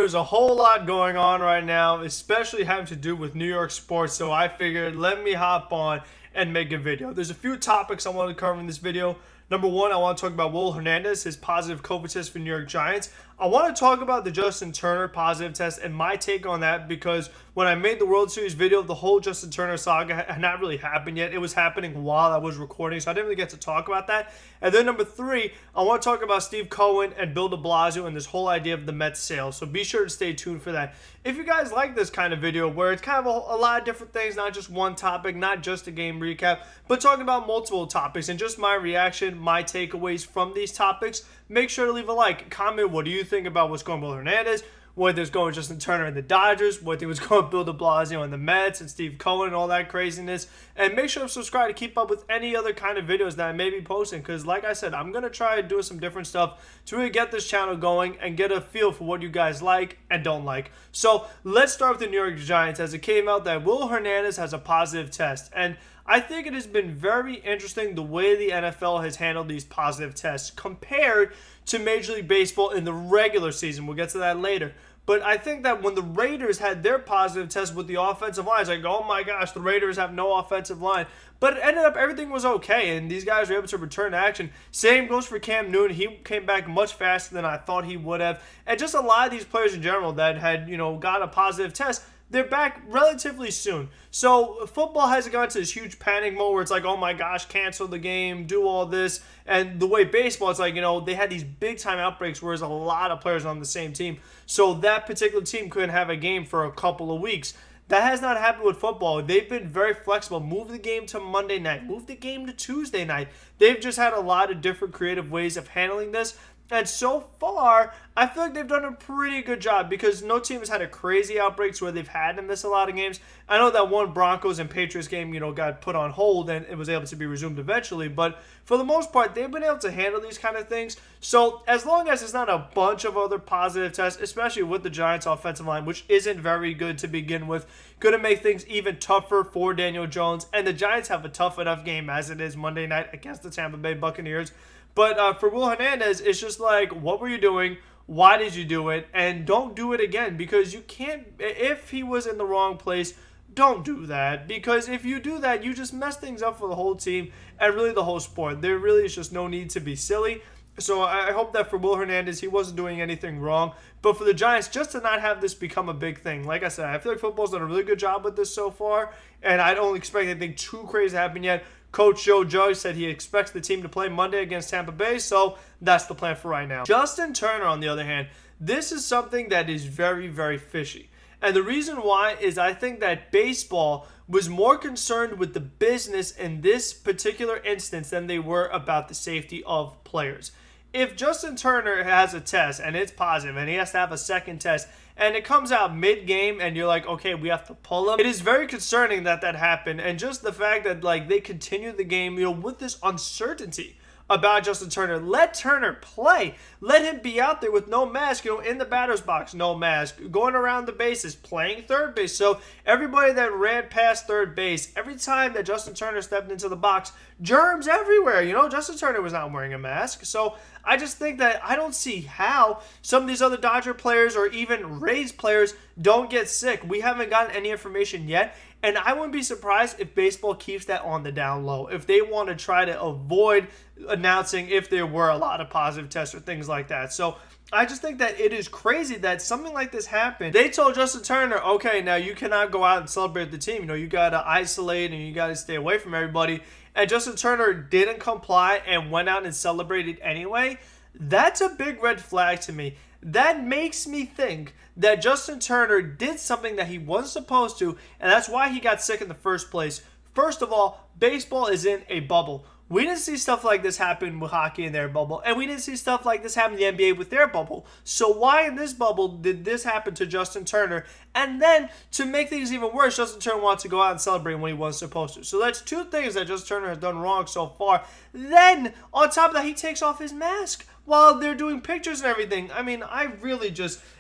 There's a whole lot going on right now, especially having to do with New York sports, so I figured let me hop on and make a video. There's a few topics I want to cover in this video. Number one, I want to talk about Will Hernandez, his positive COVID test for New York Giants. I want to talk about the Justin Turner positive test and my take on that, because when I made the World Series video, the whole Justin Turner saga had not really happened yet. It was happening while I was recording, so I didn't really get to talk about that. And then number three, I want to talk about Steve Cohen and Bill de Blasio and this whole idea of the Mets sale. So be sure to stay tuned for that. If you guys like this kind of video where it's kind of a lot of different things, not just one topic, not just a game recap, but talking about multiple topics and just my reaction, my takeaways from these topics, make sure to leave a like, comment, what do you think about what's going on with Hernandez, what there's going with Justin Turner and the Dodgers, what there was going with Bill de Blasio and the Mets and Steve Cohen and all that craziness. And make sure to subscribe to keep up with any other kind of videos that I may be posting, because like I said, I'm going to try to do some different stuff to really get this channel going and get a feel for what you guys like and don't like. So let's start with the New York Giants, as it came out that Will Hernandez has a positive test. And I think it has been very interesting the way the NFL has handled these positive tests compared to Major League Baseball in the regular season. We'll get to that later. But I think that when the Raiders had their positive test with the offensive line, it's like, oh my gosh, the Raiders have no offensive line. But it ended up everything was okay, and these guys were able to return to action. Same goes for Cam Newton. He came back much faster than I thought he would have. And just a lot of these players in general that had, got a positive test, they're back relatively soon. So football hasn't gone to this huge panic mode where it's like, oh my gosh, cancel the game, do all this. And the way baseball, it's like, they had these big time outbreaks where there's a lot of players on the same team. So that particular team couldn't have a game for a couple of weeks. That has not happened with football. They've been very flexible. Move the game to Monday night. Move the game to Tuesday night. They've just had a lot of different creative ways of handling this. And so far, I feel like they've done a pretty good job, because no team has had a crazy outbreaks where they've had to miss a lot of games. I know that one Broncos and Patriots game, got put on hold and it was able to be resumed eventually. But for the most part, they've been able to handle these kind of things. So as long as it's not a bunch of other positive tests, especially with the Giants offensive line, which isn't very good to begin with, going to make things even tougher for Daniel Jones. And the Giants have a tough enough game as it is Monday night against the Tampa Bay Buccaneers. But for Will Hernandez, it's just like, what were you doing? Why did you do it? And don't do it again, because you can't. If he was in the wrong place, don't do that, because if you do that, you just mess things up for the whole team and really the whole sport. There really is just no need to be silly. So I hope that for Will Hernandez, he wasn't doing anything wrong. But for the Giants, just to not have this become a big thing. Like I said, I feel like football's done a really good job with this so far, and I don't expect anything too crazy to happen yet. Coach Joe Judge said he expects the team to play Monday against Tampa Bay, so that's the plan for right now. Justin Turner, on the other hand, this is something that is very, very fishy. And the reason why is I think that baseball was more concerned with the business in this particular instance than they were about the safety of players. If Justin Turner has a test and it's positive and he has to have a second test and it comes out mid-game and you're like, okay, we have to pull him, it is very concerning that happened. And just the fact that they continue the game, with this uncertainty about Justin Turner. Let Turner play. Let him be out there with no mask, in the batter's box, no mask, going around the bases, playing third base. So everybody that ran past third base, every time that Justin Turner stepped into the box, germs everywhere. Justin Turner was not wearing a mask. So I just think that I don't see how some of these other Dodger players or even Rays players don't get sick. We haven't gotten any information yet. And I wouldn't be surprised if baseball keeps that on the down low, if they want to try to avoid announcing if there were a lot of positive tests or things like that. So I just think that it is crazy that something like this happened. They told Justin Turner, okay, now you cannot go out and celebrate the team. You got to isolate and you got to stay away from everybody. And Justin Turner didn't comply and went out and celebrated anyway. That's a big red flag to me. That makes me think that Justin Turner did something that he wasn't supposed to, and that's why he got sick in the first place. First of all, baseball is in a bubble. We didn't see stuff like this happen with hockey in their bubble, and we didn't see stuff like this happen in the NBA with their bubble. So why in this bubble did this happen to Justin Turner? And then, to make things even worse, Justin Turner wants to go out and celebrate when he wasn't supposed to. So that's two things that Justin Turner has done wrong so far. Then, on top of that, he takes off his mask while they're doing pictures and everything. I mean,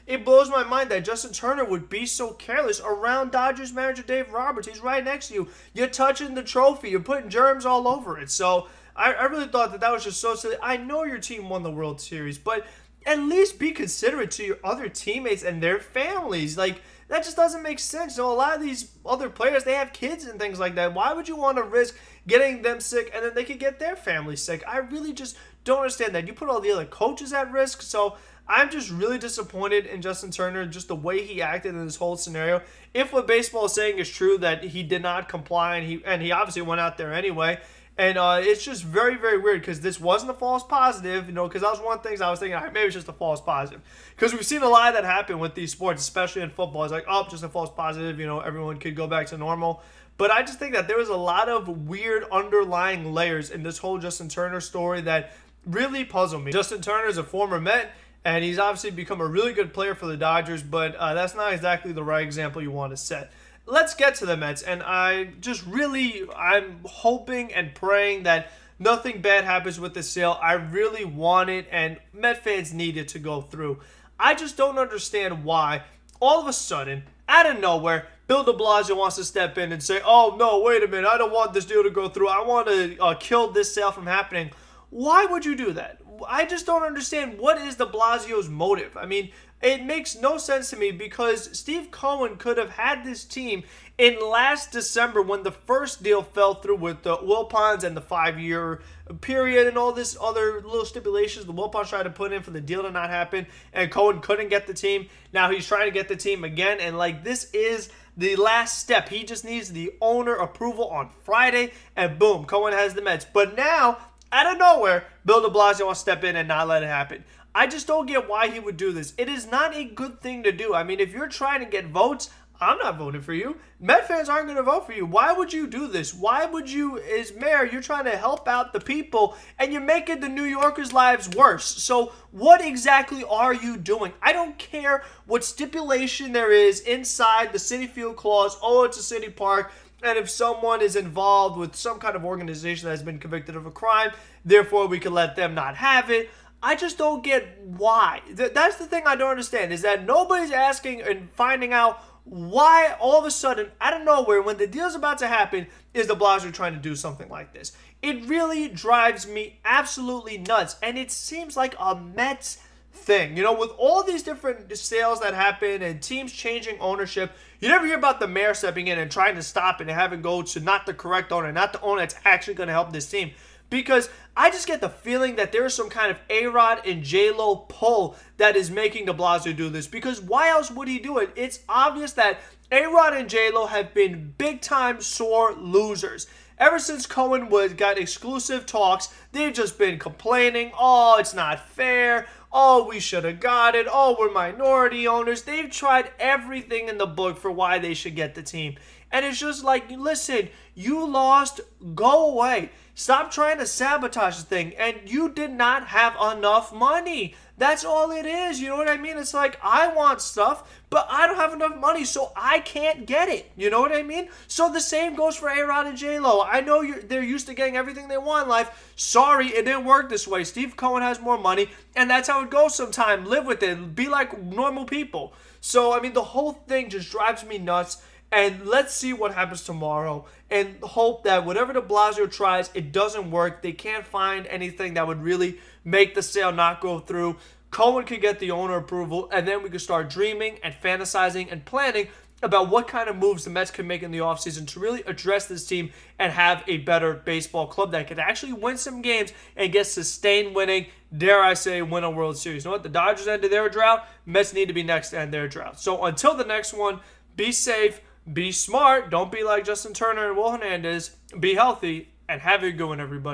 it blows my mind that Justin Turner would be so careless around Dodgers manager Dave Roberts. He's right next to you. You're touching the trophy. You're putting germs all over it. So I really thought that was just so silly. I know your team won the World Series, but at least be considerate to your other teammates and their families. Like, that just doesn't make sense. A lot of these other players, they have kids and things like that. Why would you want to risk getting them sick and then they could get their family sick? I really just don't understand that. You put all the other coaches at risk. So I'm just really disappointed in Justin Turner, just the way he acted in this whole scenario. If what baseball is saying is true, that he did not comply and he obviously went out there anyway. And it's just very, very weird because this wasn't a false positive, because that was one of the things I was thinking, maybe it's just a false positive. Because we've seen a lot of that happen with these sports, especially in football. It's like, oh, just a false positive, everyone could go back to normal. But I just think that there was a lot of weird underlying layers in this whole Justin Turner story that really puzzle me. Justin Turner is a former Met, and he's obviously become a really good player for the Dodgers, but that's not exactly the right example you want to set. Let's get to the Mets, and I'm hoping and praying that nothing bad happens with the sale. I really want it, and Met fans need it to go through. I just don't understand why, all of a sudden, out of nowhere, Bill de Blasio wants to step in and say, oh, no, wait a minute, I don't want this deal to go through. I want to kill this sale from happening. Why would you do that? I just don't understand. What is de Blasio's motive? I mean, it makes no sense to me because Steve Cohen could have had this team in last December when the first deal fell through with the Wilpons and the 5-year period and all this other little stipulations the Wilpons tried to put in for the deal to not happen, and Cohen couldn't get the team. Now he's trying to get the team again, and this is the last step. He just needs the owner approval on Friday, and boom, Cohen has the Mets. But now, out of nowhere, Bill de Blasio wants to step in and not let it happen. I just don't get why he would do this. It is not a good thing to do. I mean, if you're trying to get votes, I'm not voting for you. Met fans aren't going to vote for you. Why would you do this? Why would you, as mayor, you're trying to help out the people, and you're making the New Yorkers' lives worse. So what exactly are you doing? I don't care what stipulation there is inside the Citi Field clause. Oh, it's a city park. And if someone is involved with some kind of organization that has been convicted of a crime, therefore we can let them not have it. I just don't get why. That's the thing I don't understand, is that nobody's asking and finding out why all of a sudden, out of nowhere, when the deal's about to happen, is de Blasio trying to do something like this. It really drives me absolutely nuts, and it seems like a Mets thing. With all these different sales that happen and teams changing ownership, you never hear about the mayor stepping in and trying to stop it and have it go to not the correct owner, not the owner that's actually going to help this team. Because I just get the feeling that there's some kind of A-Rod and J-Lo pull that is making de Blasio do this. Because why else would he do it? It's obvious that A-Rod and J-Lo have been big-time sore losers. Ever since Cohen got exclusive talks, they've just been complaining, oh, it's not fair, oh, we should have got it, oh, we're minority owners. They've tried everything in the book for why they should get the team. And it's just like, listen, you lost, go away. Stop trying to sabotage the thing. And you did not have enough money. That's all it is. You know what I mean? It's like, I want stuff, but I don't have enough money, so I can't get it. You know what I mean? So the same goes for A-Rod and J-Lo. I know they're used to getting everything they want in life. Sorry, it didn't work this way. Steve Cohen has more money, and that's how it goes sometimes. Live with it. Be like normal people. So, I mean, the whole thing just drives me nuts. And let's see what happens tomorrow and hope that whatever de Blasio tries, it doesn't work. They can't find anything that would really make the sale not go through. Cohen could get the owner approval, and then we could start dreaming and fantasizing and planning about what kind of moves the Mets can make in the offseason to really address this team and have a better baseball club that could actually win some games and get sustained winning, dare I say, win a World Series. You know what? The Dodgers ended their drought. Mets need to be next to end their drought. So until the next one, be safe. Be smart. Don't be like Justin Turner and Will Hernandez. Be healthy and have a good one, everybody.